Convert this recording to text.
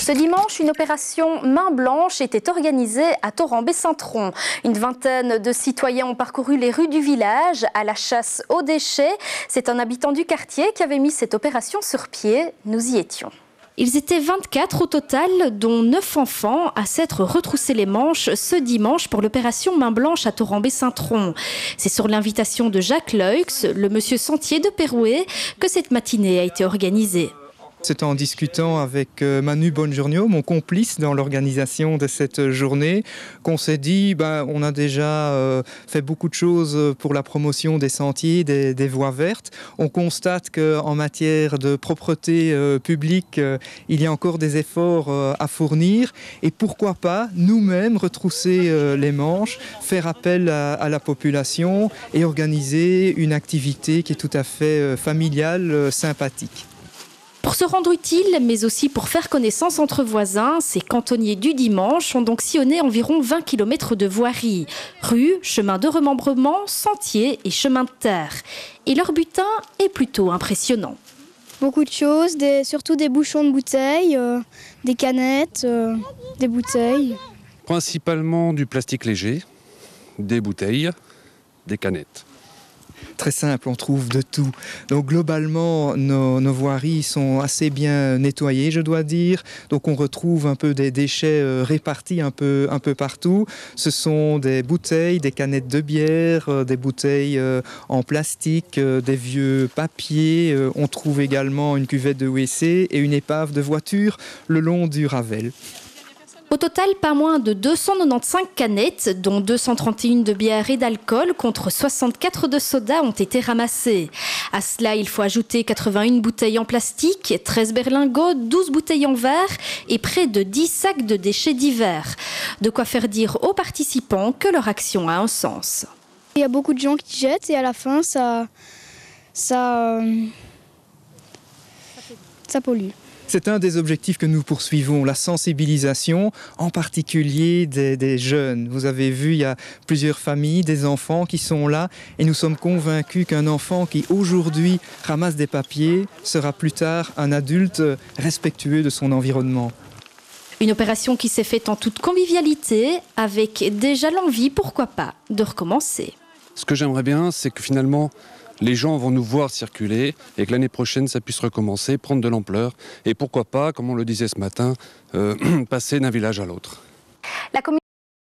Ce dimanche, une opération main blanche était organisée à Torrambé-Saint-Tron. Une vingtaine de citoyens ont parcouru les rues du village à la chasse aux déchets. C'est un habitant du quartier qui avait mis cette opération sur pied. Nous y étions. Ils étaient 24 au total, dont 9 enfants, à s'être retroussés les manches ce dimanche pour l'opération Main Blanche à Torrambé-Saint-Tron. C'est sur l'invitation de Jacques Leux, le monsieur Sentier de Pérouet, que cette matinée a été organisée. C'est en discutant avec Manu Bongiorno, mon complice dans l'organisation de cette journée, qu'on s'est dit on a déjà fait beaucoup de choses pour la promotion des sentiers, des voies vertes. On constate qu'en matière de propreté publique, il y a encore des efforts à fournir. Et pourquoi pas nous-mêmes retrousser les manches, faire appel à la population et organiser une activité qui est tout à fait familiale, sympathique. Pour se rendre utile, mais aussi pour faire connaissance entre voisins, ces cantonniers du dimanche ont donc sillonné environ 20 km de voirie. Rues, chemins de remembrement, sentiers et chemins de terre. Et leur butin est plutôt impressionnant. Beaucoup de choses, surtout des bouchons de bouteilles, des canettes, des bouteilles. Principalement du plastique léger, des bouteilles, des canettes. Très simple, on trouve de tout. Donc globalement, nos voiries sont assez bien nettoyées, je dois dire. Donc on retrouve un peu des déchets répartis un peu partout. Ce sont des bouteilles, des canettes de bière, des bouteilles en plastique, des vieux papiers. On trouve également une cuvette de WC et une épave de voiture le long du Ravel. Au total, pas moins de 295 canettes, dont 231 de bière et d'alcool, contre 64 de soda ont été ramassées. À cela, il faut ajouter 81 bouteilles en plastique, 13 berlingots, 12 bouteilles en verre et près de 10 sacs de déchets divers. De quoi faire dire aux participants que leur action a un sens. Il y a beaucoup de gens qui jettent et à la fin, ça pollue. C'est un des objectifs que nous poursuivons, la sensibilisation, en particulier des jeunes. Vous avez vu, il y a plusieurs familles, des enfants qui sont là et nous sommes convaincus qu'un enfant qui aujourd'hui ramasse des papiers sera plus tard un adulte respectueux de son environnement. Une opération qui s'est faite en toute convivialité, avec déjà l'envie, pourquoi pas, de recommencer. Ce que j'aimerais bien, c'est que finalement, les gens vont nous voir circuler et que l'année prochaine, ça puisse recommencer, prendre de l'ampleur. Et pourquoi pas, comme on le disait ce matin, passer d'un village à l'autre.